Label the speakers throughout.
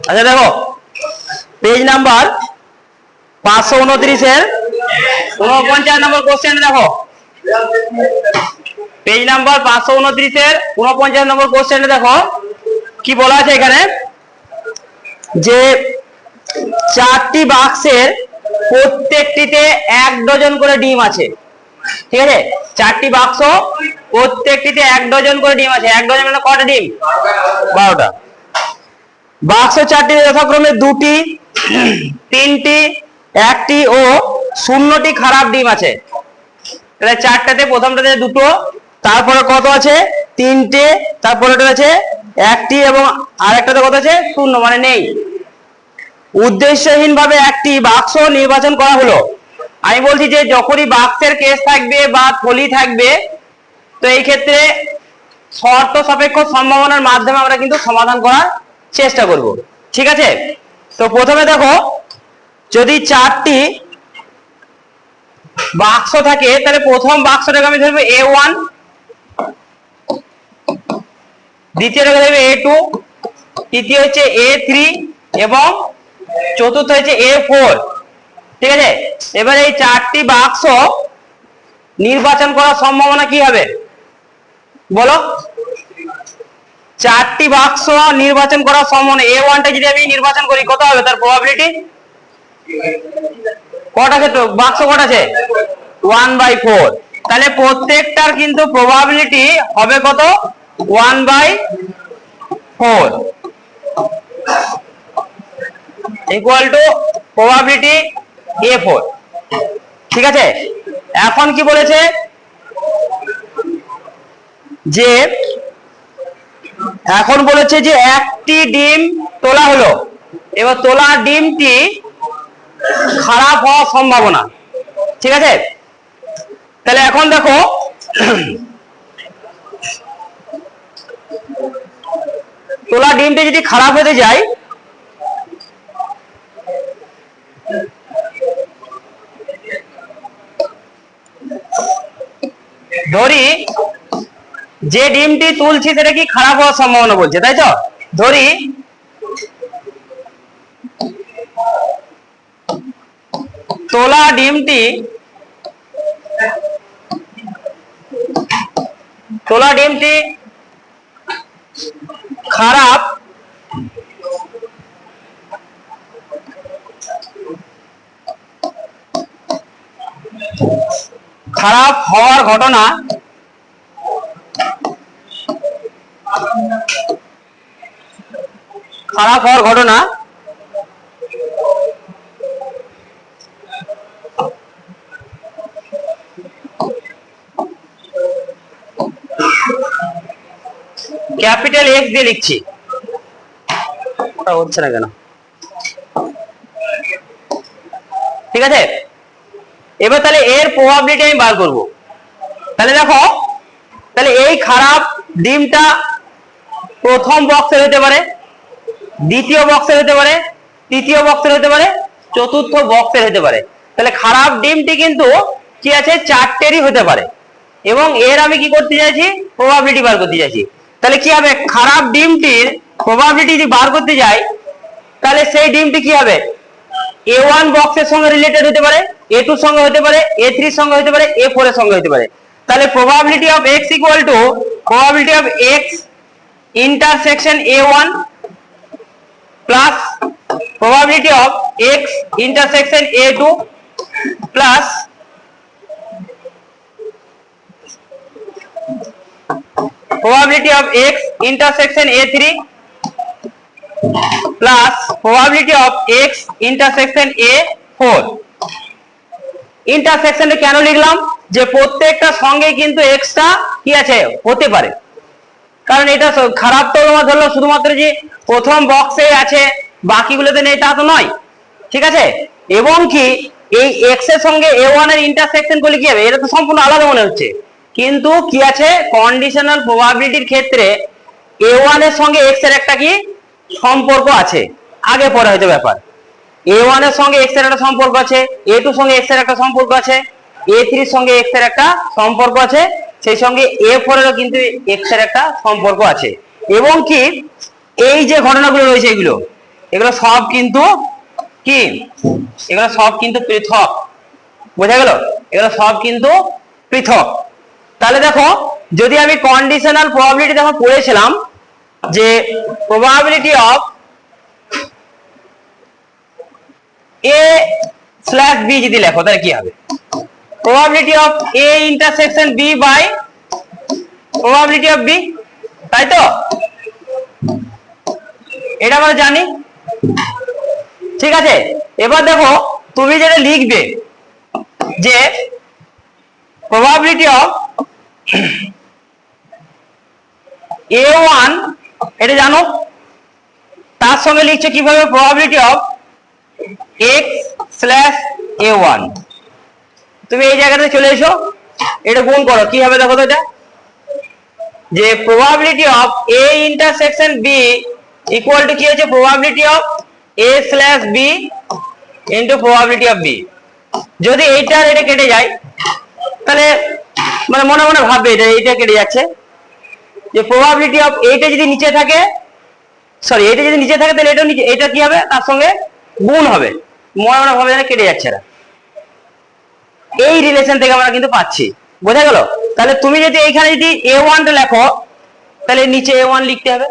Speaker 1: আচ্ছা দেখো page number 529 এর 49 নম্বর কোশ্চেন দেখো, পেজ নাম্বার 529 এর 49 নম্বর কোশ্চেনে দেখো কি বলা আছে এখানে, যে 4টি বাক্সের প্রত্যেকটিতে 1 ডজন করে ডিম আছে। ঠিক আছে, 4টি বাক্স প্রত্যেকটিতে 1 ডজন করে ডিম আছে। 1 ডজন মানে কটা ডিম? 12টা। বাক্স 4টি যথাক্রমে 2টি, 3টি, 1টি ও 0টি খারাপ ডিম আছে। তাহলে 4টাতে প্রথমটাতে 2টো, তারপরে কত আছে? 3টে, তারপরেটা আছে 1টি এবং আরেকটাতে কত আছে? 0, মানে নেই। উদ্দেশ্যহীনভাবে একটি বাক্স নির্বাচন করা হলো। আমি বলছি যে যখনই বাক্সের কেস থাকবে বা থলি থাকবে, তো এই ক্ষেত্রে শর্ত সাপেক্ষ সম্ভাবনার মাধ্যমে আমরা কিন্তু সমাধান করার চেষ্টা করব। ঠিক আছে, তো প্রথমে দেখো যদি 4টি বাক্স থাকে তাহলে প্রথম বাক্সটাকে আমি ধরবো A1, দ্বিতীয়টাকে ধরবো A2, তৃতীয় হচ্ছে A3 এবং চতুর্থ হচ্ছে A4। ঠিক আছে, এবার এই 4টি বাক্স নির্বাচন করার সম্ভাবনা কি হবে বলো? 4টি বাক্স নির্বাচন করার সম্ভাবনা, A1টা যদি আমি নির্বাচন করি কত হবে তার প্রবাবিলিটি? কটা ক্ষেত্র বাক্স কটা আছে? 1/4। তাহলে প্রত্যেকটার কিন্তু প্রবাবিলিটি হবে কত? 1/4 ইকুয়াল টু প্রবাবিলিটি A4। ঠিক আছে, এখন কি বলেছে যে একটি ডিম তোলা হলো, এবার তোলা ডিমটি খারাপ হওয়ার সম্ভাবনা। ঠিক আছে, তাহলে এখন দেখো তোলা ডিমটি যদি খারাপ হতে যায়, ধরি যে ডিমটি তুলছি সেটা কি খারাপ হওয়ার সম্ভাবনা বলছে, তাই তো? ধরি তোলা ডিমটি খারাপ হওয়ার ঘটনা ক্যাপিটাল X দিয়ে লিখছি, ওটা হচ্ছে না কেন? ঠিক আছে, এবার তাহলে এর প্রবাবিলিটি আমি বার করব। তাহলে দেখো, তাহলে এই খারাপ ডিমটা প্রথম বক্সের হতে পারে, দ্বিতীয় বক্সের হতে পারে, তৃতীয় বক্সের হতে পারে, চতুর্থ বক্সের হতে পারে। তাহলে খারাপ ডিমটি কিন্তু কি আছে? 4টেরই হতে পারে। এবং এর আমি কি করতে চাইছি? প্রবাবিলিটি বার করতে চাইছি। তাহলে কি হবে? খারাপ ডিমটির প্রবাবিলিটি যদি বার করতে যাই, তাহলে সেই ডিমটি কি হবে? A1 বক্সের সঙ্গে রিলেটেড হতে পারে, A2 এর সঙ্গে হতে পারে, A3 এর সঙ্গে হতে পারে, A4 এর সঙ্গে হতে পারে। তাহলে probability of X equal to probability of X intersection A1 plus probability of X intersection A2 plus probability of X intersection A3 plus probability of X intersection A4। ইন্টারসেকশনে কেন লিখলাম? যে প্রত্যেকটা সঙ্গে কিন্তু X টা কি আছে? হতে পারে। কারণ এটা খারাপ তো আমরা ধরলাম শুধুমাত্র যে প্রথম বক্সে আছে, বাকিগুলোতে নেই তা তো নয়। ঠিক আছে, এবং কি এই X এর সঙ্গে A1 এর ইন্টারসেকশন করলে কি হবে? এটা তো সম্পূর্ণ আলাদা মনে হচ্ছে, কিন্তু কি আছে? কন্ডিশনাল প্রবাবিলিটির ক্ষেত্রে A1 এর সঙ্গে X এর একটা কি সম্পর্ক আছে, আগে পরে হয়তো ব্যাপার। A1 এর সঙ্গে X এর একটা সম্পর্ক আছে, A2 এর সঙ্গে X এর একটা সম্পর্ক আছে, A3 এর সঙ্গে X এর একটা সম্পর্ক আছে, সেই সঙ্গে A4 এরও কিন্তু X এর একটা সম্পর্ক আছে। এবং কি এই যে ঘটনাগুলো রয়েছে এগুলো এগুলো সব কিন্তু কি, এগুলো সব কিন্তু পৃথক। বোঝা গেল? এগুলো সব কিন্তু পৃথক। তাহলে দেখো, যদি আমি কন্ডিশনাল প্রবাবিলিটি দেখো পড়েছিলাম যে probability of A slash B যদি লেখো তাহলে কি হবে? Probability of A intersection B by probability of B, তাই তো? এটা আমরা জানি, ঠিক আছে। এবার দেখো তুমি যেটা লিখবে যে প্রবাবিলিটি অফ A1, এটা জানো, তার সঙ্গে লিখছে কিভাবে probability of x slash A1। তুমি এই জায়গাতে চলে এসো, এটা গুণ করো, কি হবে দেখো তো, এটা যে probability of A intersection B equal to কি হচ্ছে, probability of A slash B into probability of B। যদি এইটা আর এটা কেটে যায় তাহলে মানে মনে মনে ভাববে এটা কেটে যাচ্ছে, যে প্রবাবিলিটি অফ এইটা যদি নিচে থাকে, সরি এটা যদি নিচে থাকে তাহলে এটা নিচে, এটা কি হবে তার সঙ্গে গুণ হবে, মনে মনে ভাবে যেন কেটে যাচ্ছে না। এই রিলেশন থেকে আমরা কিন্তু পাচ্ছি। বোঝা গেল? তাহলে তুমি যদি এইখানে যদি A1 টা লেখো তাহলে নিচে A1 লিখতে হবে,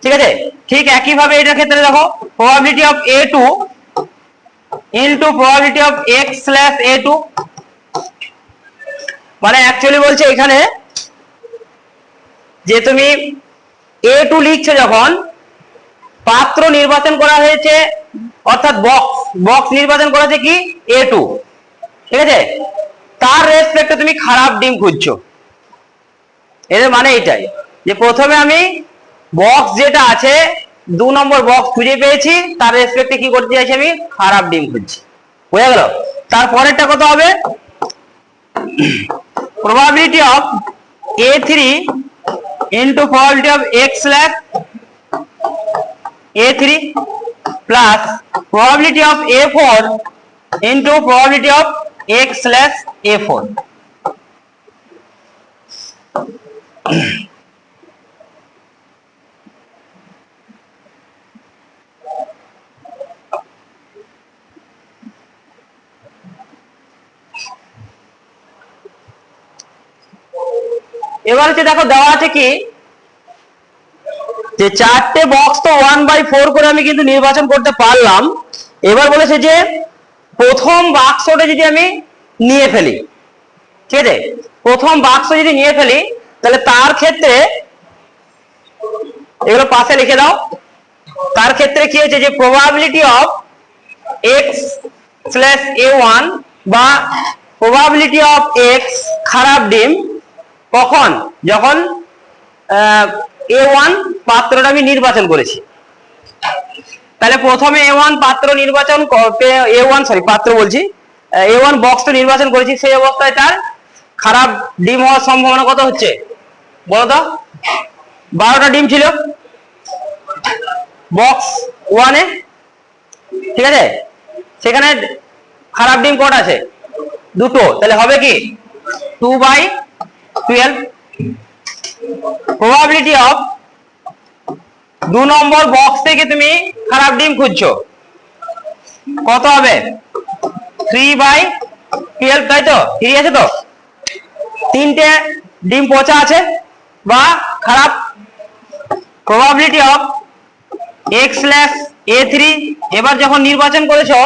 Speaker 1: ঠিক আছে। ঠিক একই ভাবে এটার ক্ষেত্রে দেখো probability of A2 into probability of x slash A2, মানে অ্যাকচুয়ালি বলছে এখানে যে তুমি A2 লিখছো যখন পাত্র নির্বাচন করা হয়েছে, অর্থাৎ বক্স নির্বাচন করা হয়েছে কি A2, ঠিক আছে, তার রেসপেক্টে তুমি খারাপ ডিম খুঁজছো। এর মানে এইটাই যে প্রথমে আমি বক্স যেটা আছে 2 নম্বর বক্স খুঁজে পেয়েছি, তার রেসপেক্টে কি করতে চাইছি, আমি খারাপ ডিম খুঁজছি। বুঝা গেল? তারপরেরটা কত হবে, probability of A3 into probability of x slash A3 plus probability of A4 into probability of x slash A4। এবার হচ্ছে দেখো দেওয়া আছে কি যে 4টে বক্স তো 1/4 করে আমি কিন্তু নির্বাচন করতে পারলাম। এবার বলেছে যে প্রথম বাক্সটা যদি আমি নিয়ে ফেলি, ঠিক আছে, প্রথম বাক্স যদি নিয়ে ফেলি তাহলে তার ক্ষেত্রে এগুলো পাশে লিখে দাও। তার ক্ষেত্রে কি হচ্ছে যে probability of x slash A1 বা প্রবাবিলিটি অফ x খারাপ ডিম কখন, যখন A1 পাত্রটা আমি নির্বাচন করেছি। তাহলে প্রথমে A1 পাত্র নির্বাচন A1 বক্সটা নির্বাচন করেছি, সেই অবস্থায় তার খারাপ ডিম হওয়ার সম্ভাবনা কত হচ্ছে বলো তো? 12টা ডিম ছিল বক্স 1 এ, ঠিক আছে, সেখানে খারাপ ডিম কত আছে, 2টো, তাহলে হবে কি 2/12। প্রবাবিলিটি অফ 2 নম্বর বক্স থেকে তুমি খারাপ ডিম খুঁজছো, কত হবে 3/12, তাই তো? 3 আছে তো, 3টে ডিম পচা আছে বা খারাপ। Probability of x slash A3 এবার যখন নির্বাচন করেছো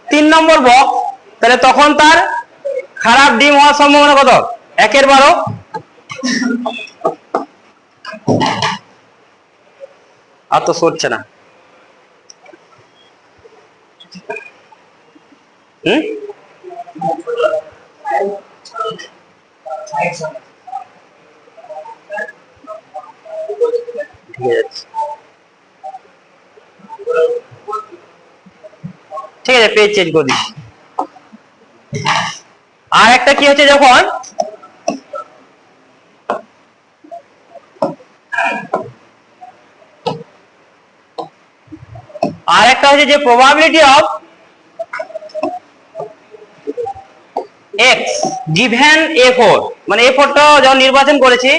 Speaker 1: 3 নম্বর বক্স, তাহলে তখন তার খারাপ ডিম হওয়ার সম্ভাবনা কত, 1/12। আর তো সরছে না, ঠিক আছে, পেজ চেঞ্জ করে দিচ্ছি। আর একটা কি হচ্ছে, যখন আর একটা হচ্ছে যে probability of x given A4, মানে A4 টা যখন নির্বাচন করেছি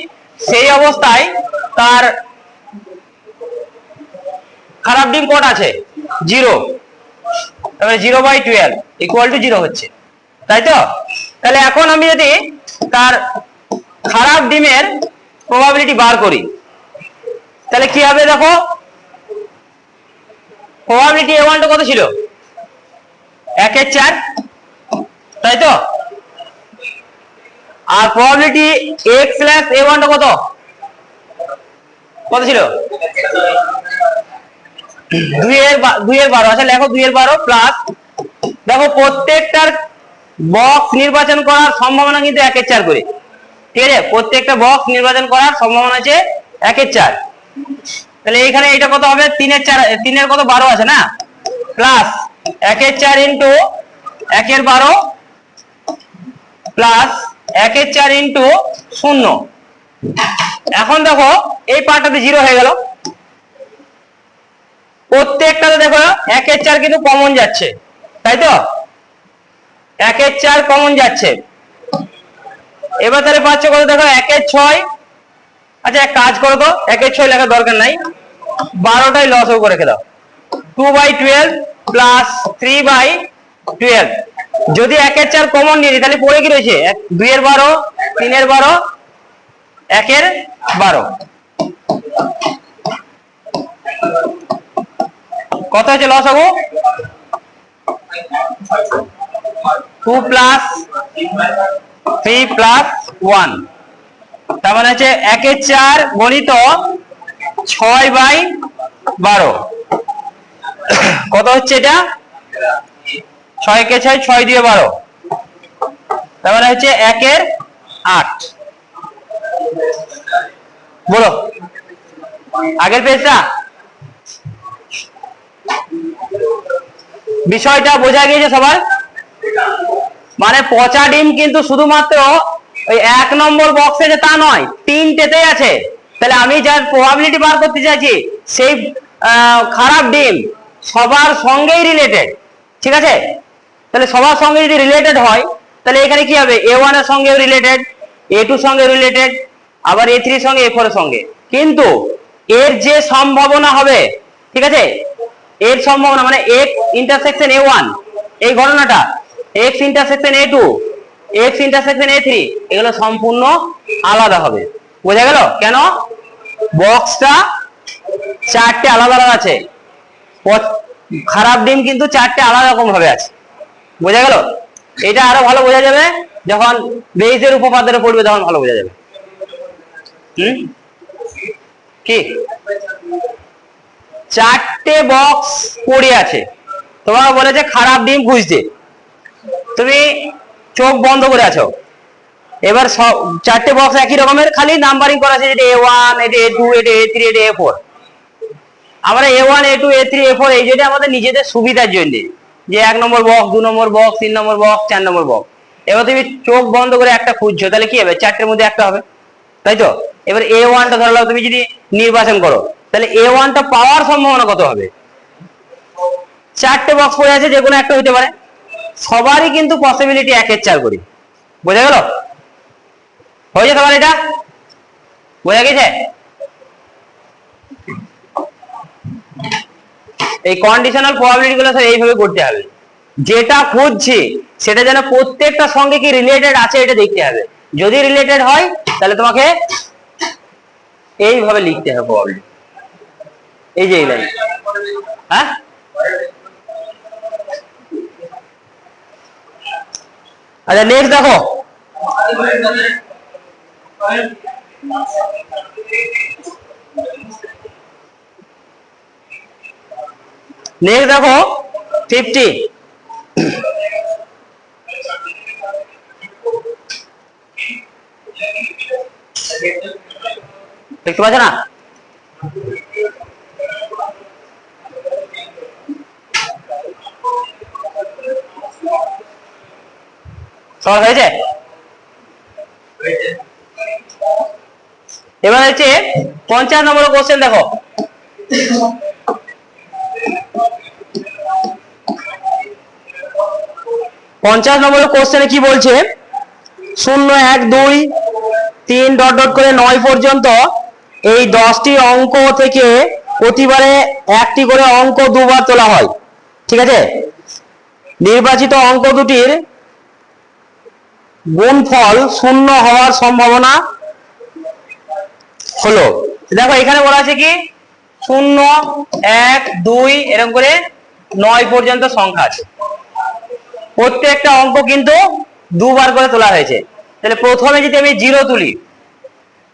Speaker 1: সেই অবস্থায় তার খারাপ ডিম কটা আছে? 0। তাহলে 0/12 ইকুয়াল টু 0 হচ্ছে, তাই তো? তাহলে এখন আমি যদি তার খারাপ ডিমের প্রবাবিলিটি বার করি তাহলে কি হবে দেখো, প্রবাবিলিটি A1 টা কত ছিল? 1/4, তাই তো? আর প্রবাবিলিটি x/A1 টা কত কত ছিল? 2/12। আচ্ছা লেখো 2/12 প্লাস, দেখো প্রত্যেকটার বক্স নির্বাচন করার সম্ভাবনা কিন্তু 1/4 করে, ঠিক আছে? প্রত্যেকটা বক্স নির্বাচন করার সম্ভাবনা আছে 1/4। তাহলে এখানে এটা কত হবে? 3/4, 3 কত 12 আছে না, প্লাস 1/4 ইন্টু 1/12 প্লাস 1/4 ইন্টু 0। এখন দেখো এই পার্টটাতে 0 হয়ে গেল, প্রত্যেকটাতে দেখো 1/4 কিন্তু কমন যাচ্ছে, তাই তো? 1/4 কমন যাচ্ছে। এবার তাহলে পাচ্ছ কত দেখো? 1/6। আচ্ছা এক কাজ করো তো, 1/6 লেখার দরকার নাই, 12টাই লস করে রেখে দাও। 2/12 প্লাস 3/12। যদি 1/4 কমন নিয়ে নিই তাহলে পড়ে কি রয়েছে? 2/12, 3/12, 1/12। কত হচ্ছে লস হবো? 2 প্লাস 3 প্লাস 1, তার মানে হচ্ছে 1/4 গণিত 6/12। কত হচ্ছে এটা? 6 6 দিয়ে 12, তার মানে হচ্ছে 1/8। বলো আগের পেজটা, বিষয়টা বোঝা গিয়েছে সবার? মানে পচা ডিম কিন্তু শুধুমাত্র ওই 1 নম্বর বক্সে যে তা নয়, 3টেতেই আছে। তাহলে আমি যার প্রবাবিলিটি বার করতে চাইছি সেই খারাপ ডিম সবার সঙ্গেই রিলেটেড, ঠিক আছে? তাহলে সবার সঙ্গে যদি রিলেটেড হয় তাহলে এখানে কি হবে? A1 এর সঙ্গে রিলেটেড, A2 সঙ্গে রিলেটেড, আবার A3 সঙ্গে, A4 এর সঙ্গে। কিন্তু এর যে সম্ভাবনা হবে, ঠিক আছে, এর সম্ভাবনা মানে x ইন্টারসেকশন A1 এই ঘটনাটা, x intersection A2, x intersection A3, এগুলো সম্পূর্ণ আলাদা হবে। বোঝা গেল? কেন? বক্সটা 4টে আলাদা আলাদা আছে, খারাপ ডিম কিন্তু 4টে আলাদা রকম ভাবে আছে। বোঝা গেল? এটা আরো ভালো বোঝা যাবে যখন বেইজের উপপাদ্যটা পড়বে, তখন ভালো বোঝা যাবে। কি 4টে বক্স পড়ে আছে, তোমাকে বলেছে খারাপ ডিম খুঁজতে, তুমি চোখ বন্ধ করে আছো। এবার 4টে বক্স একই রকমের, খালি নাম্বারিং করা আছে, এটা A1, এটা A2, এটা A3, এটা A4। আমরা A1, A2, A3, A4 এই যেটা আমাদের নিজেদের সুবিধার জন্য, যে 1 নম্বর বক্স, 2 নম্বর বক্স, 3 নম্বর বক্স, 4 নম্বর বক্স। এবার তুমি চোখ বন্ধ করে একটা খুঁজছো, তাহলে কি হবে? 4টের মধ্যে একটা হবে, তাই তো? এবার A1 টা ধরো তুমি যদি নির্বাচন করো, তাহলে A1 টা পাওয়ার সম্ভাবনা কত হবে? 4টে বক্স পড়ে আছে, যে কোনো একটা হইতে পারে। সবারই কিন্তু পসিবিলিটি 1/4 করি। বোঝা গেল? হয়েছে সবার? এটা বোঝা গেছে? এই কন্ডিশনাল প্রবাবিলিটি গুলো স্যার এইভাবে করতে হবে, যেটা খুঁজছি সেটা যেন প্রত্যেকটা সঙ্গে কি রিলেটেড আছে এটা দেখতে হবে। যদি রিলেটেড হয় তাহলে তোমাকে এইভাবে লিখতে হবে প্রবাবিলিটি, এই যে এই লাইন। হ্যাঁ আচ্ছা নেক্সট দেখো, নেক্সট দেখো 50। দেখতে পাচ্ছ না? সহজ হয়েছে? এবার হচ্ছে 50 নম্বর কোশ্চেন দেখো। 50 নম্বর কোশ্চেনে কি বলছে? 0 1 2 3 ডট ডট করে 9 পর্যন্ত এই 10টি অঙ্ক থেকে প্রতিবারে একটি করে অঙ্ক দুবার তোলা হয়, ঠিক আছে? নির্বাচিত অঙ্ক দুটির গুণফল শূন্য হওয়ার সম্ভাবনা হলো, দেখো এখানে বলা আছে কি 0 1 2 এরকম করে 9 পর্যন্ত সংখ্যা আছে, প্রত্যেকটা অঙ্ক কিন্তু দুবার করে তোলা হয়েছে। তাহলে প্রথমে যদি আমি 0 তুলি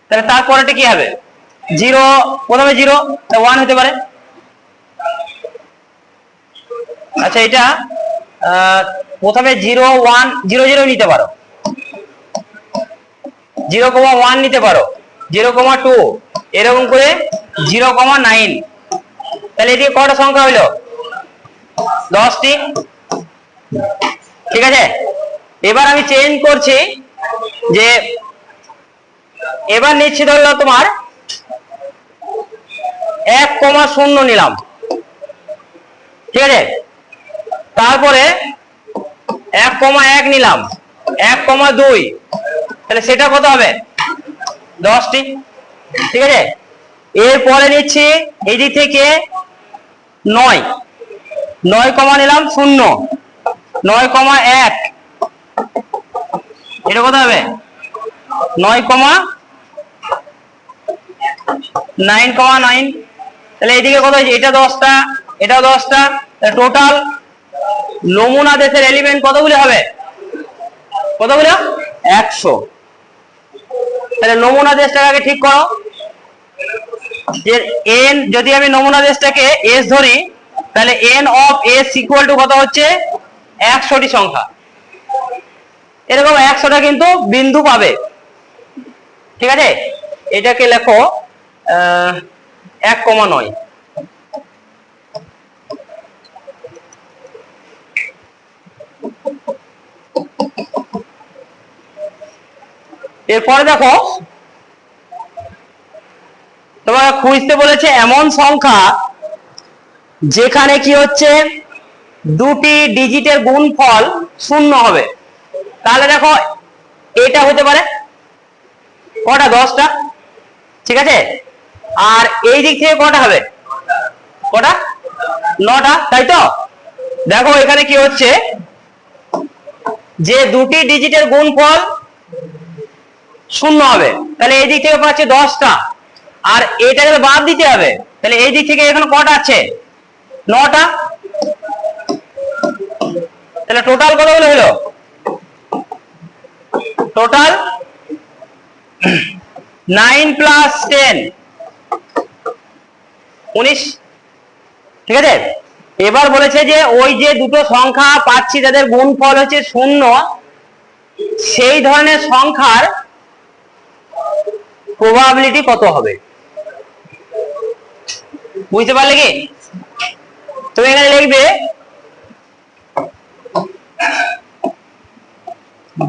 Speaker 1: তাহলে তারপরেটা কি হবে? 0, প্রথমে 0 1 হতে পারে। আচ্ছা এটা প্রথমে 0 1 0 0 নিতে পারো, 0,1 নিতে পারো, 0,2 এরকম করে 0,9। তাহলে এদিকে কটা সংখ্যা হইলো? 10টি, ঠিক আছে? এবার আমি চেঞ্জ করছি, যে এবার নিচ্ছি ধরলো তোমার 1,0 নিলাম, ঠিক আছে? তারপরে 1,1 নিলাম, 1,2, তাহলে সেটা কত হবে? 10টি, ঠিক আছে? এরপরে নিচ্ছি এই দিক থেকে 9, 9, নিলাম 0, 9,1, এটা কত হবে? 9,9,9। তাহলে এইদিকে কত হয়েছে? এটা 10টা, এটা 10টা, টোটাল নমুনা দেশের এলিমেন্ট কতগুলো হবে? কতগুলো? 100। তাহলে নমুনা দেশটাকে আগে ঠিক করো, যে n যদি আমি নমুনা দেশটাকে s ধরি তাহলে n of s equal to কত হচ্ছে? 100টি সংখ্যা। এরকম 100টা কিন্তু বিন্দু পাবে, ঠিক আছে? এটাকে লেখো 1,9। এরপরে দেখো তোমাকে খুঁজতে বলেছে এমন সংখ্যা যেখানে কি হচ্ছে দুটি ডিজিটের গুণফল 0 হবে। তাহলে দেখো এটা হতে পারে কটা? 10টা, ঠিক আছে? আর এই দিক থেকে কটা হবে? কটা? 9টা, তাই তো? দেখো এখানে কি হচ্ছে, যে দুটি ডিজিটের গুণফল 0 হবে, তাহলে এই দিক থেকে পাচ্ছে 10টা, আর এইটাকে বাদ দিতে হবে, তাহলে এই দিক থেকে এখানে কটা আছে? 9টা। তাহলে টোটাল কতগুলো হলো? টোটাল 9 + 10 19, ঠিক আছে? এবার বলেছে যে ওই যে দুটো সংখ্যা পাচ্ছি তাদের গুণফল হচ্ছে 0, সেই ধরনের সংখ্যার প্রবাবিলিটি কত হবে? বুঝতে পারলে কি? তুমি এখানে লিখবে,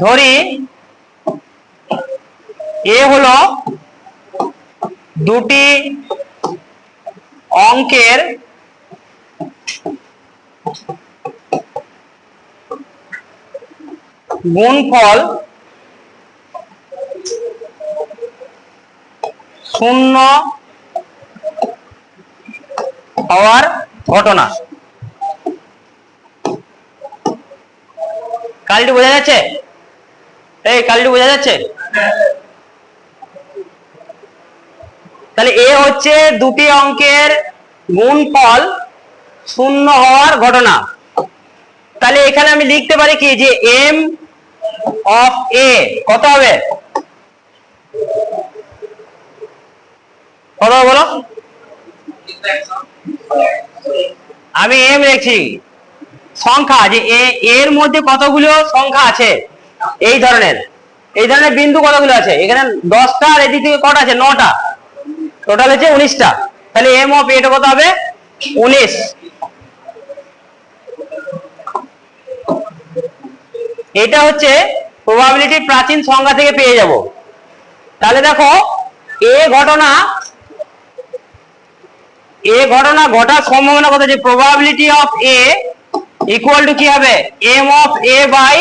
Speaker 1: ধরি এ হলো দুটি অঙ্কের গুণফল 0 হওয়ার ঘটনা। কালিটি বোঝা যাচ্ছে? এই কালিটি বোঝা যাচ্ছে? তাহলে এ হচ্ছে দুটি অঙ্কের গুণফল 0 হওয়ার ঘটনা। তাহলে এখানে আমি লিখতে পারি কি, যে m অফ a কত হবে? কত বলো? আমি m লিখছি সংখ্যা, যে এর মধ্যে কতগুলো সংখ্যা আছে, এই ধরনের বিন্দু কতগুলো আছে? এখানে 10টা, আর এদিক থেকে কটা আছে? 9টা, টোটাল হচ্ছে 19টা। তাহলে m অফ a কত হবে? 19। এটা হচ্ছে প্রবাবিলিটি প্রাচীন সংখ্যা থেকে পেয়ে যাব। তাহলে দেখো এ ঘটনা ঘটার সম্ভাবনা কত? যে probability of A equal to কি হবে? m of a by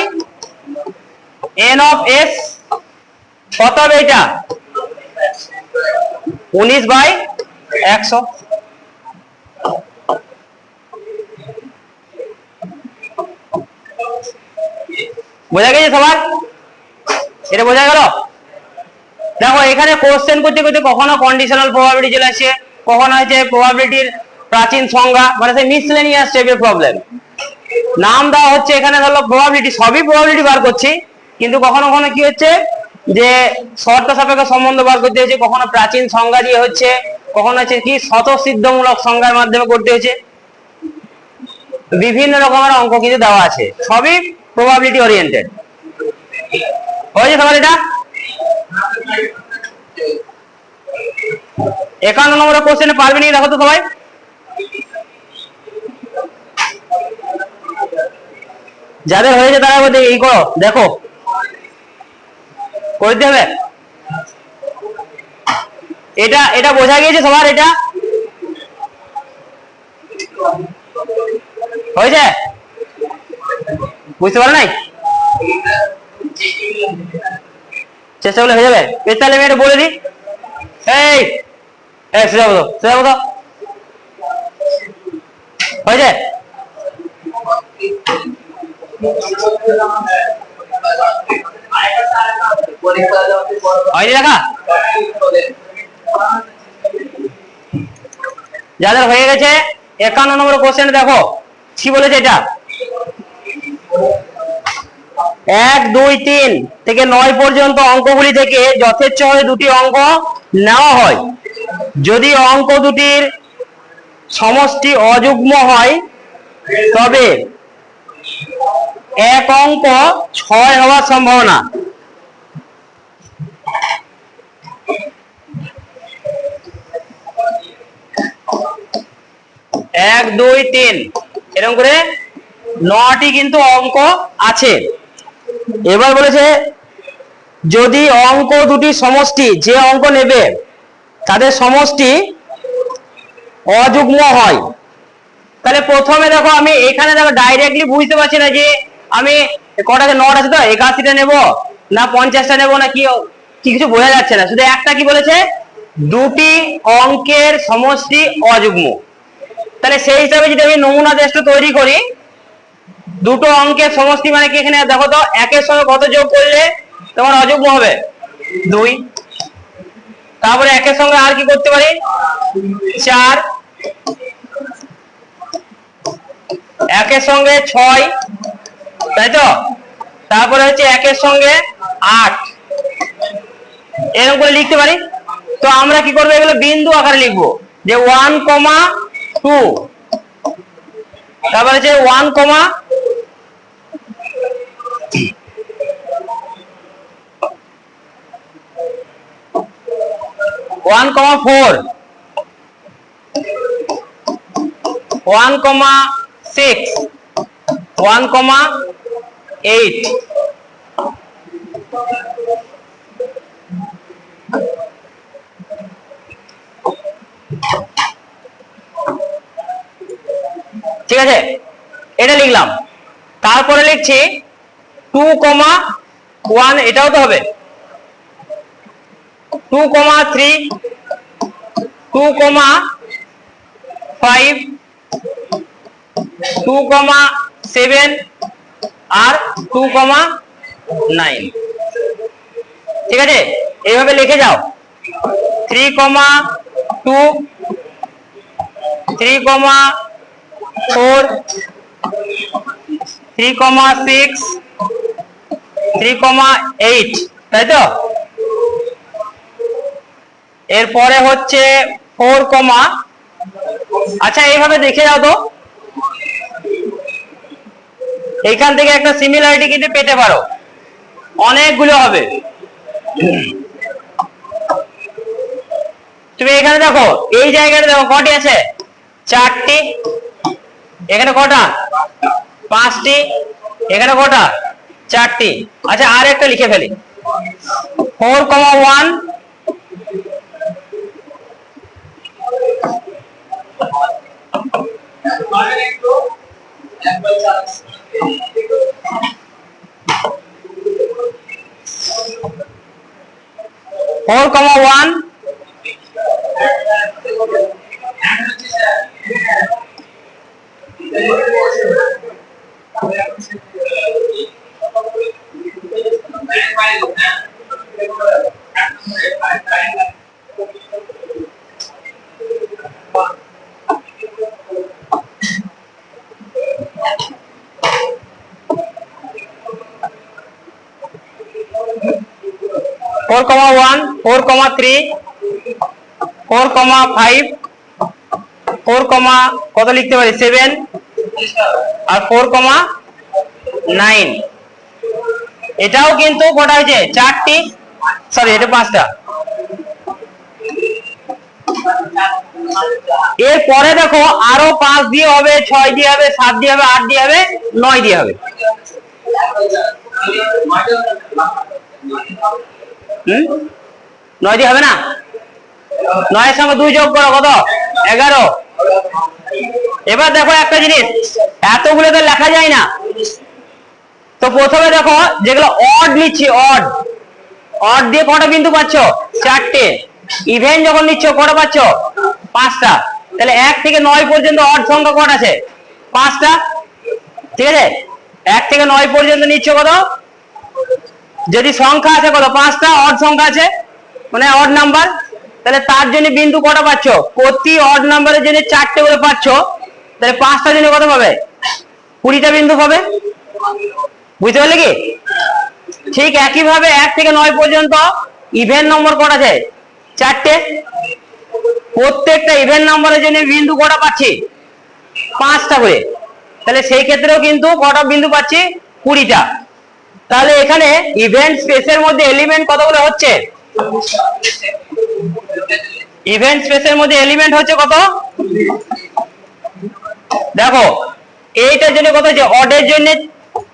Speaker 1: n of s। কত হবে এটা? 19/100। বোঝা গেছে সবার? এটা বোঝা গেল? দেখো এখানে কোশ্চেন করতে করতে কখনো কন্ডিশনাল প্রবাবিলিটি চলে আসছে, কখনো হচ্ছে প্রবাবিলিটির প্রাচীন সংজ্ঞা, মানে সেই মিসলেনিয়াস টাইপের প্রবলেম। নাম দেওয়া হচ্ছে এখানে ধরো প্রবাবিলিটি, সবই প্রবাবিলিটি বার করছি, কিন্তু কখনো কখনো কি হচ্ছে যে শর্ত সাপেক্ষ সম্বন্ধ বার করতে হচ্ছে, কখনো প্রাচীন সংজ্ঞা দিয়ে হচ্ছে, কখনো হচ্ছে কি স্বতঃসিদ্ধমূলক সংজ্ঞার মাধ্যমে করতে হচ্ছে। বিভিন্ন রকমের অঙ্ক কিন্তু দেওয়া আছে, সবই প্রবাবিলিটি ওরিয়েন্টেড। হয়েছে সবার এটা? 51 নম্বর কোশ্চেনে পারবে নি? দেখো তো সবাই, যাদের হয়েছে তারা বলতে এই করো, দেখো করতে হবে। এটা এটা বোঝা গিয়েছে সবার? এটা হয়েছে? বুঝতে পারো নাই? চেষ্টা করলে হয়ে যাবে। তাহলে আমি এটা বলে দিই, এই সোজা বলো, সোজা বলো, হয়েছে? হয়নি দেখা? যাদের হয়ে গেছে 51 নম্বর কোশ্চেন দেখো কি বলেছে। এটা 1, 2, 3 থেকে 9 পর্যন্ত অঙ্কগুলি থেকে যথেচ্ছভাবে দুটি অঙ্ক নেওয়া হয়। যদি অঙ্ক দুটির সমষ্টি অযুগ্ম হয় তবে এক অঙ্ক 6 হওয়ার সম্ভাবনা। এক, দুই, তিন এরকম করে 9টি কিন্তু অঙ্ক আছে। এবার বলেছে যদি অঙ্ক দুটি সমষ্টি, যে অঙ্ক নেবে তাদের সমষ্টি অযুগ্ম হয়, তাহলে প্রথমে দেখো আমি এখানে দেখো ডাইরেক্টলি বুঝতে পারছি না যে আমি কটাকে 9 আছে তো 81টা নেব না 50টা নেব না কি কিছু বোঝা যাচ্ছে না। শুধু একটা কি বলেছে, দুটি অঙ্কের সমষ্টি অযুগ্ম। তাহলে সেই হিসাবে যদি আমি নমুনা টেস্ট তৈরি করি, দুটো অঙ্কের সমষ্টি মানে কি, এখানে দেখো তো একের সঙ্গে কত যোগ করলে তোমার অযুগ্ম হবে? 2। তারপরে একের সঙ্গে আর কি করতে পারি? 4, একের সঙ্গে 6, তাই তো? তারপরে হচ্ছে একের সঙ্গে 8, এরকম করে লিখতে পারি। তো আমরা কি করবো, এগুলো বিন্দু আকারে লিখবো, যে 1, 2, তারপরে হচ্ছে 1, 4, 1, 6, 1, 8, ঠিক আছে? এটা লিখলাম। তারপরে লিখছি 2, 1, এটাও তো হবে 2, 3, 2, 5, 2, 7 আর 2, 9। ঠিক আছে? এইভাবে লিখে যাও। 3, 2, 3, 4, 3, 6, 3, 8, তাই তো? এরপরে হচ্ছে 4, আচ্ছা এইভাবে দেখে যাও তো, এইখান থেকে একটা সিমিলারিটি কিন্তু পেতে পারো, অনেকগুলো হবে। তুমি এখানে দেখো, এই জায়গাটা দেখো কটি আছে? 4টি। এখানে কটা? 5টি। এখানে কটা? 4টি। আচ্ছা আর একটা লিখে ফেলি, 4, 1, 4, 1, 4, 4,1, 4,3, 4,5, 4, কত লিখতে পারি 7 আর 4,9। এটাও কিন্তু কটা হয়েছে চারটি, সরি এটা পাঁচটা। এরপরে দেখো আরো 5 দিয়ে হবে, 6 দিয়ে হবে, 7 দিয়ে হবে, 8 দিয়ে হবে, 9 দিয়ে হবে। 9 দিয়ে হবে না? 9 এর সঙ্গে 2 যোগ করো, কত 11। এবার দেখো একটা জিনিস, এতগুলো তো লেখা যায় না, তো প্রথমে দেখো যেগুলো অড নিচ্ছি, অড দিয়ে কটা বিন্দু পাচ্ছ? 4টে। ইভেন যখন নিচ্ছ কটা পাচ্ছ? 5টা। তাহলে 1 থেকে 9 পর্যন্ত অড সংখ্যা কটা আছে? 5টা। ঠিক আছে, 1 থেকে 9 পর্যন্ত নিচ্ছ কত? যদি সংখ্যা আছে কত? 5টা অড সংখ্যা আছে, মানে অড নাম্বার। তাহলে তার জন্য বিন্দু কটা পাচ্ছ? প্রতি অড নাম্বারের জন্য 4টে করে পাচ্ছ, তাহলে 5টা জন্য কত পাবে? 20টা বিন্দু পাবে। বুঝতে পারলে কি? ঠিক একইভাবে 1 থেকে 9 পর্যন্ত ইভেন নম্বর কটা আছে? 4টে। প্রত্যেকটা ইভেন নম্বরের জন্য বিন্দু কটা পাচ্ছি? 5টা করে। তাহলে সেই ক্ষেত্রেও কিন্তু কটা বিন্দু পাচ্ছি? 20টা। তাহলে এখানে ইভেন্ট স্পেসের মধ্যে এলিমেন্ট কতগুলো হচ্ছে? ইভেন্ট স্পেসের মধ্যে এলিমেন্ট হচ্ছে কত? দেখো এইটার জন্য কত হচ্ছে? অডের জন্য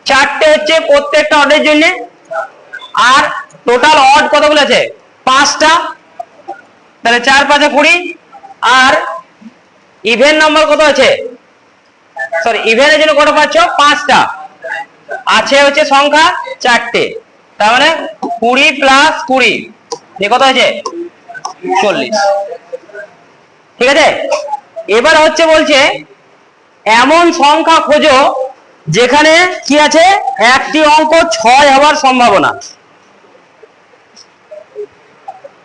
Speaker 1: 4টে হচ্ছে প্রত্যেকটা অডের জন্য, আর টোটাল অড কতগুলো আছে? 5টা। তাহলে 4 5 20। আর ইভেন নাম্বার কত আছে? সরি, ইভেনের জন্য কত পাচ্ছ? 5টা। আছে হচ্ছে সংখ্যা 4টে, তার মানে 20 প্লাস 20 কত হয়েছে? 40। ঠিক আছে, এবার হচ্ছে বলছে এমন সংখ্যা খোঁজো যেখানে কি আছে? একটি অঙ্ক 6 হওয়ার সম্ভাবনা।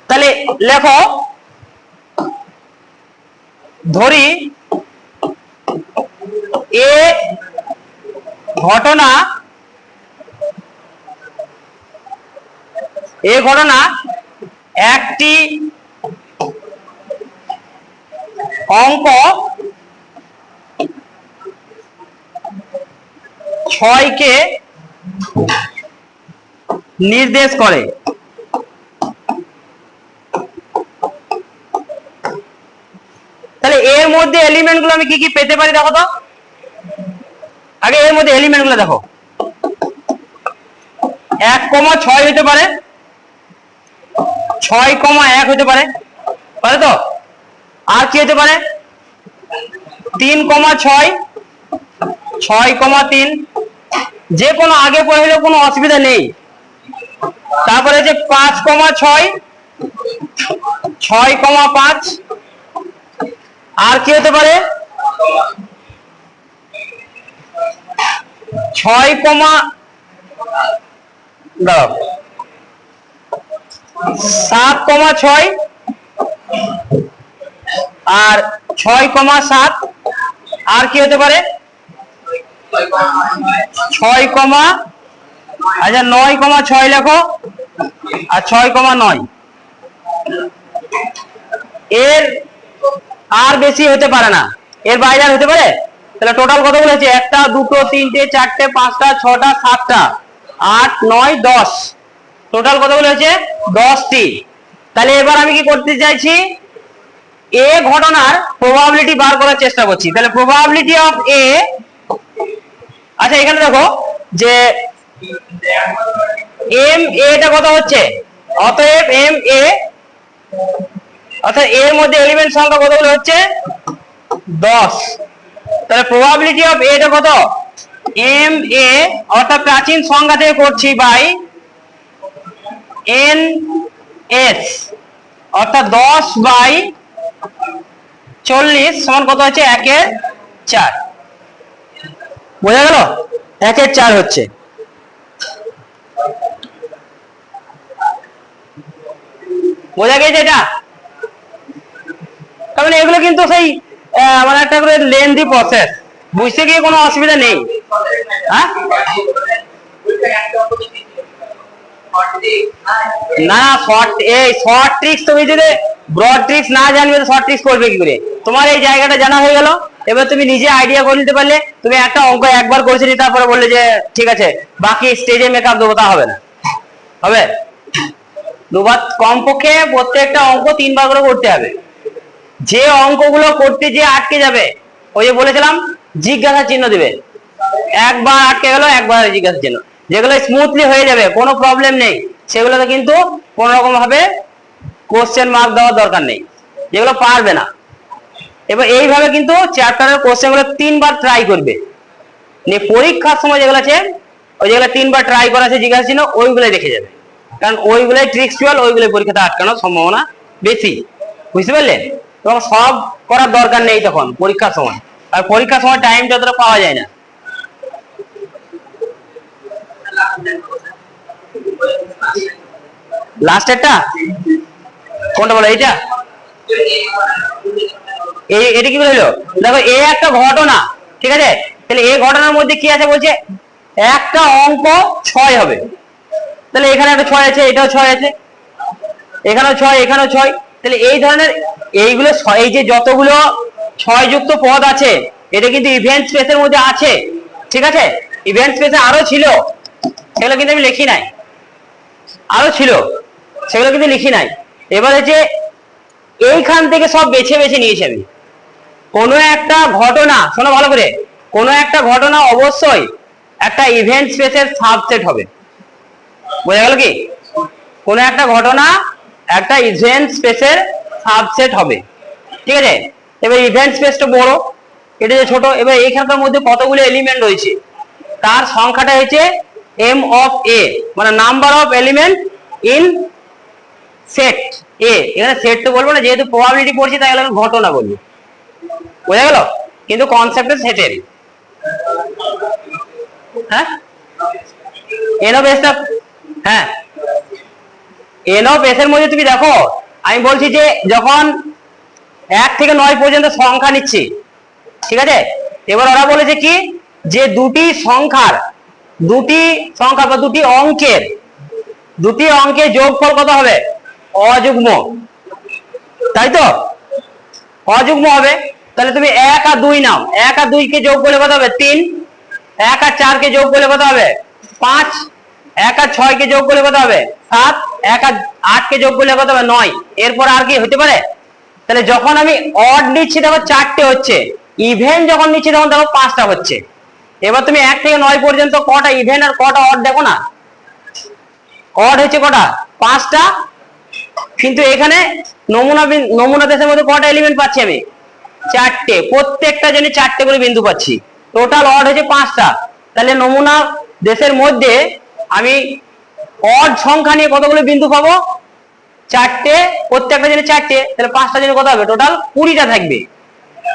Speaker 1: তাহলে লেখো, ধরি এ ঘটনা একটি অঙ্ক 6কে নির্দেশ করে। তাহলে এর মধ্যে এলিমেন্ট গুলো আমি কি কি পেতে পারি দেখো তো। আগে এর মধ্যে এলিমেন্ট গুলো দেখো, 1,6 হতে পারে, 6,1 হতে পারে, পারে তো? আর কি হতে পারে? 3,6, 6,3, যে কোনো আগে পড়লে কোনো অসুবিধা নেই। তারপরে যে 5,6, 6,5, আর কি হতে পারে? 7,6 আর 6,7, আর কি হতে পারে? 9,6 লেখো, আর 6,9। এর আর বেশি হতে পারে না, এর বাইরে আর হতে পারে? তাহলে টোটাল কতগুলো আছে? 1টা 2টো 3টে 4টে 5টা 6টা 7টা 8 9 10। টোটাল কতগুলো হয়েছে? 10টি। তাহলে এবার আমি কি করতে চাইছি? এ ঘটনার প্রবাবিলিটি বার করার চেষ্টা করছি। তাহলে প্রবাবিলিটি অফ এ, আচ্ছা এখানে দেখো যে এম এটা কত হচ্ছে? অতএব এম এ, অর্থাৎ এর মধ্যে এলিমেন্ট সংখ্যা কতগুলো হচ্ছে? 10। তাহলে প্রবাবিলিটি অফ এটা কত? এম এ, অর্থাৎ প্রাচীন সংখ্যা থেকে করছি বাই এন এস, অর্থাৎ 10/40 সমান কত হচ্ছে? 1/4। বোঝা গেল? 1/4 হচ্ছে। বোঝা গেছে এটা? তার মানে এগুলো কিন্তু সেই মানে একটা করে লেন্দি প্রসেস, বুঝতে গিয়ে কোনো অসুবিধা নেই। হ্যাঁ, না শর্ট ট্রিক্স, তুমি যদি ব্রড ট্রিক্স না জানবে তো শর্ট ট্রিক্স করবে কি করে? তোমার এই জায়গাটা জানা হয়ে গেল, এবার তুমি নিজে আইডিয়া করে নিতে পারলে। তুমি একটা অঙ্ক একবার করেছি, তারপরে বললে যে ঠিক আছে বাকি স্টেজে মেকআপ দেবো, তা হবে না। হবে দুবার, কমপক্ষে প্রত্যেকটা অঙ্ক 3 বার করে করতে হবে। যে অঙ্কগুলো করতে যে আটকে যাবে, ওই যে বলেছিলাম জিজ্ঞাসা চিহ্ন দিবে, একবার আটকে গেল একবার জিজ্ঞাসা চিহ্ন। যেগুলো স্মুথলি হয়ে যাবে, কোনো প্রবলেম নেই, সেগুলোতে কিন্তু কোন রকম ভাবে কোশ্চেন মার্ক দেওয়ার দরকার নেই, যেগুলো পারবে না। এবার এইভাবে কিন্তু চ্যাপ্টারের কোশ্চেন গুলো 3 বার ট্রাই করবে। পরীক্ষার সময় যেগুলো আছে, ওই যেগুলো 3 বার ট্রাই করা আছে জিজ্ঞাসা চিহ্ন, ওইগুলোই দেখে যাবে, কারণ ওইগুলোই ট্রিক্সুয়াল, ওইগুলোই পরীক্ষাতে আটকানোর সম্ভাবনা বেশি। বুঝতে পারলে? এবং সব করার দরকার নেই তখন পরীক্ষার সময়, আর পরীক্ষার সময় টাইম যতটা পাওয়া যায় না। লাস্টেরটা কোনটা বলো? এইটা, এটা কি হলো? দেখো এই একটা ঘটনা, ঠিক আছে? তাহলে এই ঘটনার মধ্যে কি আছে বলছে, একটা অঙ্ক 6 হবে। তাহলে এখানে একটা 6 আছে, এটাও 6 আছে, এখানেও 6, এখানেও 6। তাহলে এই ধরনের এইগুলো, এই যে যতগুলো 6 যুক্ত পদ আছে, এটা কিন্তু ইভেন্ট স্পেসের মধ্যে আছে, ঠিক আছে? ইভেন্ট স্পেসে আরো ছিল, সেগুলো কিন্তু আমি লিখি নাই, আরো ছিল, সেগুলো কিন্তু লিখি নাই। এবার হচ্ছে এইখান থেকে সব বেছে বেছে নিয়েছি আমি। কোনো একটা ঘটনা, শোনো ভালো করে, কোনো একটা ঘটনা অবশ্যই একটা ইভেন্ট স্পেসের সাবসেট হবে। বোঝা গেল কি? কোনো একটা ঘটনা একটা ইভেন্ট স্পেসের সাবসেট হবে, ঠিক আছে? এবার ইভেন্ট স্পেসটা বড়, এটা যে ছোট। এবার এইখানকার মধ্যে কতগুলো এলিমেন্ট রয়েছে, তার সংখ্যাটা হচ্ছে এম অফ এ, মানে number of element in set A. এখানে সেট তো বলবো না, যেহেতু প্রবাবিলিটি পড়ছি তাই আমি ঘটনা বলবো। বোঝা গেল? কিন্তু কনসেপ্টটা সেটের। হ্যাঁ, এন অফ এসটা, হ্যাঁ এন অফ এস এর মধ্যে তুমি দেখো, আমি বলছি যে যখন 1 থেকে 9 পর্যন্ত সংখ্যা নিচ্ছি, ঠিক আছে? এবার ওরা বলেছে কি, যে দুটি সংখ্যা বা দুটি অঙ্কের যোগফল কত হবে? অযুগ্ম, তাই তো? অযুগ্ম হবে। তাহলে তুমি 1 আর 2 নাও, 1 আর 2 কে যোগ করলে কত হবে? 3। 1 আর 4 কে যোগ করলে কত হবে? 5। 1 আর 6 কে যোগ করলে কত হবে? 7। 1 আর 8 কে যোগ করলে কত হবে? 9। এরপর আর কি হতে পারে? তাহলে যখন আমি অড নিচ্ছি তখন 4টে হচ্ছে, ইভেন যখন নিচ্ছি তখন দেখো 5টা হচ্ছে। এবার তুমি 1 থেকে 9 পর্যন্ত কটা ইভেন আর কটা অড দেখো না। অড হচ্ছে কটা? 5টা। কিন্তু এখানে নমুনা দেশের মধ্যে কটা এলিমেন্ট পাচ্ছি আমি? 4টে। প্রত্যেকটা জন্য 4টে করে বিন্দু পাচ্ছি। টোটাল অড হচ্ছে 5টা। তাহলে নমুনা দেশের মধ্যে আমি অড সংখ্যা নিয়ে কতগুলো বিন্দু পাবো? 4টে। প্রত্যেকটা জন্য 4টে, তাহলে 5টা জন্য কত হবে? টোটাল 20টা থাকবে।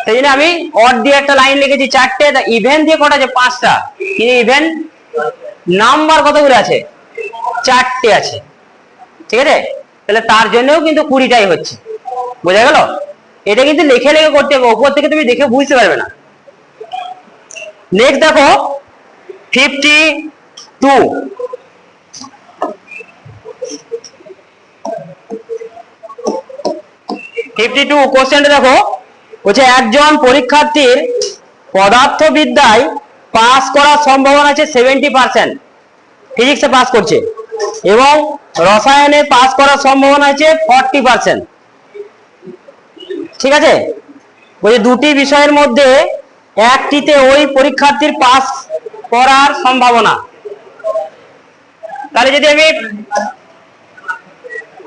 Speaker 1: সেই জন্য আমি অড দিয়ে একটা লাইন লিখেছি 4টে। ইভেন দিয়ে কটা আছে? 5টা। কিন্তু ইভেন নাম্বার কতগুলো আছে? 4টে আছে, ঠিক আছে? তাহলে তার জন্যও কিন্তু 20টাই হচ্ছে। বোঝা গেল? এটা কিন্তু লিখে লিখে করতে হবে, উপর থেকে তুমি দেখে বুঝতে পারবে না। নেক্সট দেখো 52। 52 কোশ্চেনটা দেখো, বলছে একজন পরীক্ষার্থীর পদার্থবিদ্যায় পাস করার সম্ভাবনা আছে 70%, ফিজিক্সে পাস করছে, এবং রসায়নে পাস করার সম্ভাবনা আছে 40%, ঠিক আছে? বলছে দুটি বিষয়ের মধ্যে একটিতে ওই পরীক্ষার্থীর পাস করার সম্ভাবনা। তাহলে যদি আমি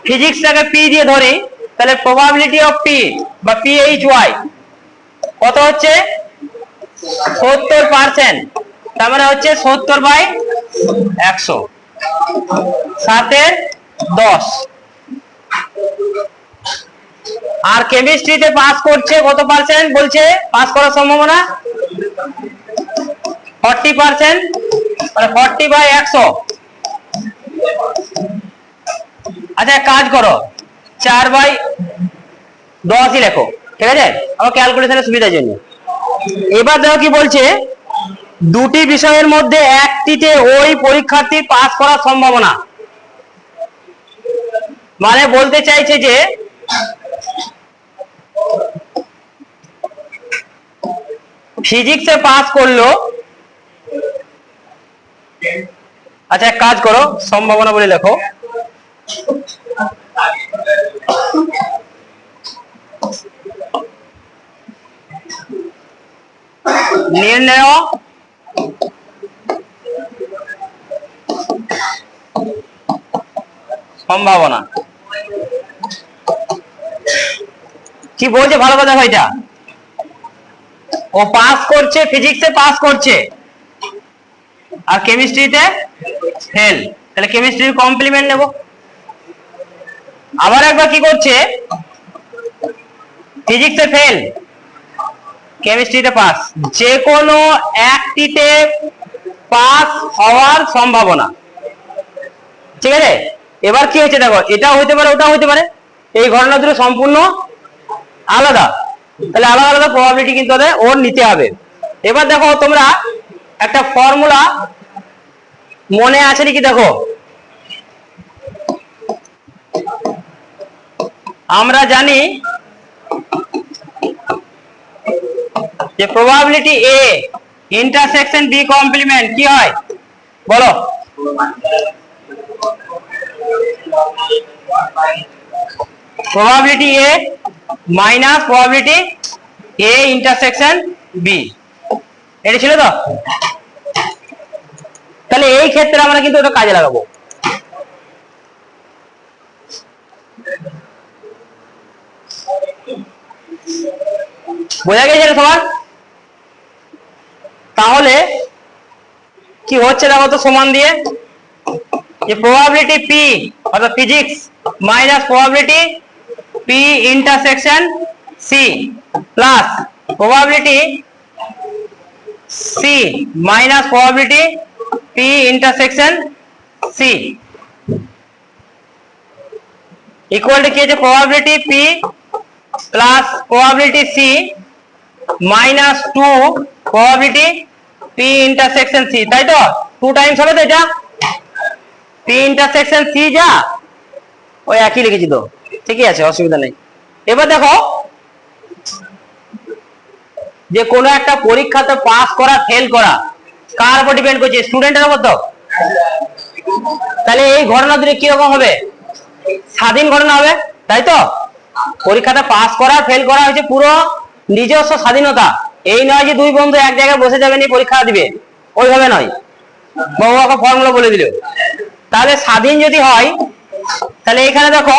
Speaker 1: ফিজিক্সটাকে পি দিয়ে ধরি, তাহলে প্রবাবিলিটি অফ পি বা PHY কত হচ্ছে? 70%। তার মানে হচ্ছে 70/100, 7/10। আর কেমিস্ট্রিতে পাস করছে কত পার্সেন্ট বলছে পাস করার সম্ভাবনা? 40%, মানে 40/100। আচ্ছা কাজ করো, 4/10ই লেখো, ঠিক আছে, আমার ক্যালকুলেশনের সুবিধার জন্য। এবার দেখো কি বলছে, দুটি বিষয়ের মধ্যে একটিতে ওই পরীক্ষার্থীর পাস করার সম্ভাবনা, মানে বলতে চাইছে যে ফিজিক্সে পাস করলো, আচ্ছা এক কাজ করো, সম্ভাবনা বলে লেখো, নির্ণয় সম্ভাবনা। কি বলছে ভালো কথা, এটা ও পাস করছে, ফিজিক্সে পাস করছে আর কেমিস্ট্রিতে ফেল, তাহলে কেমিস্ট্রির কমপ্লিমেন্ট নেব। আবার একবার কি করছে, ফিজিক্সে ফেল, কেমিস্ট্রিতে পাস, যে কোনো একটিতে পাস হওয়ার সম্ভাবনা, ঠিক আছে। এবার কি হচ্ছে দেখো, এটাও হতে পারে ওটাও হতে পারে, এই ঘটনা দুটো সম্পূর্ণ আলাদা, তাহলে আলাদা আলাদা প্রবাবিলিটি কিন্তু ওর নিতে হবে। এবার দেখো তোমরা একটা ফর্মুলা মনে আছে নাকি, দেখো আমরা জানি যে probability A intersection B complement কি হয় বলো, probability A minus probability A intersection B, এটা ছিল তো। তাহলে এই ক্ষেত্রে আমরা কিন্তু ওটা কাজে লাগাবো। বোঝা গেছে তোমার? তাহলে কি হচ্ছে দেখো তো, সমান দিয়ে যে প্রবাবিলিটি পি অর্থাৎ physics minus probability P intersection C plus probability C minus probability P intersection C equal to কি আছে, probability P plus probability C minus 2 probability P intersection C, তাই তো 2 টাইমস হবে তো, এটা পি ইন্টারসেকশন সি যা ওই একই লিখেছি তো, ঠিকই আছে, অসুবিধা নেই। এবার দেখো যে কোনো একটা পরীক্ষাতে পাস করা ফেল করা কার উপর ডিপেন্ড করছে, স্টুডেন্টের উপর তো। তাহলে এই ঘটনা দুটো কি রকম হবে, স্বাধীন ঘটনা হবে, তাই তো। পরীক্ষাতে পাস করা ফেল করা হচ্ছে পুরো নিজস্ব স্বাধীনতা, এই নয় যে দুই বন্ধু এক জায়গায় বসে যাবে নিয়ে পরীক্ষা দিবে, ওইভাবে নয়, বাবু আমাকে ফর্মুলা বলে দিল। তাহলে স্বাধীন যদি হয়, তাহলে এখানে দেখো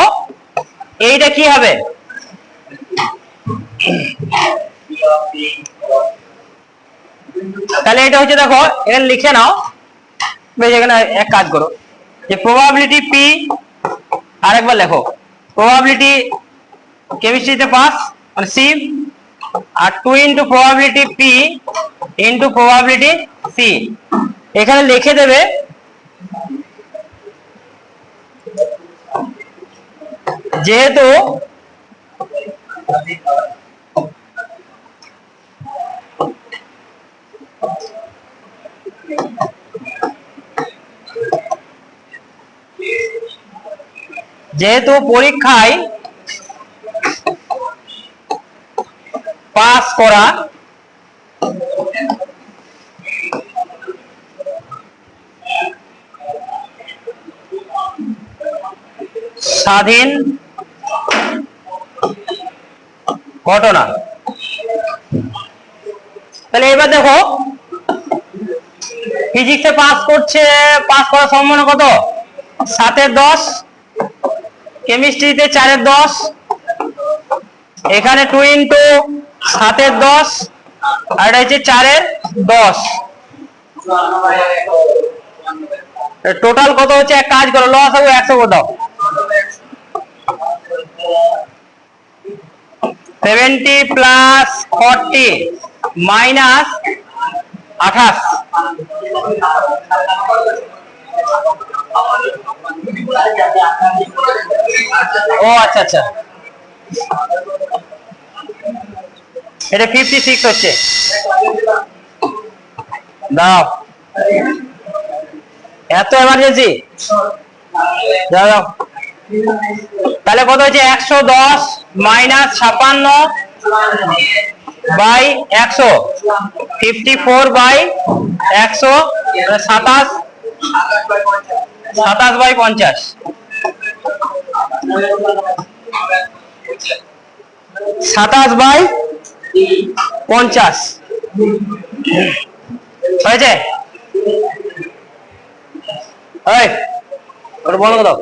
Speaker 1: এইটা কি হবে, তাহলে এটা হচ্ছে দেখো এখানে লিখে নাও, বেশ এখানে এক কাজ করো যে প্রবাবিলিটি পি, আরেকবার লেখো প্রবাবিলিটি কেমিস্ট্রিতে পাস মানে সি আর 2 into probability P into probability C, এখানে লিখে দেবে যেহেতু পরীক্ষায় পাস করা স্বাধীন ঘটনা, তাহলে এবার দেখো ফিজিক্সে পাস করছে, পাস করার সম্ভাবনা কত, 7/10, কেমিস্ট্রিতে 4/10, এখানে 2 ইন্টু 7/10 আর এটা হচ্ছে 4/10, টোটাল কত হচ্ছে, এক কাজ করো লস হবে 100 করে দাও, 70 প্লাস 40 মাইনাস 28, ও আচ্ছা আচ্ছা, এটা 56 হচ্ছে। দাও, এত এমার্জেন্সি, দাও দাও। তাহলে কত হচ্ছে? 110 minus 56 by 100, 54 by 100, 27 by 50, 27 by 50 হয়েছে। এই ওটা বন্ধ করে দাও।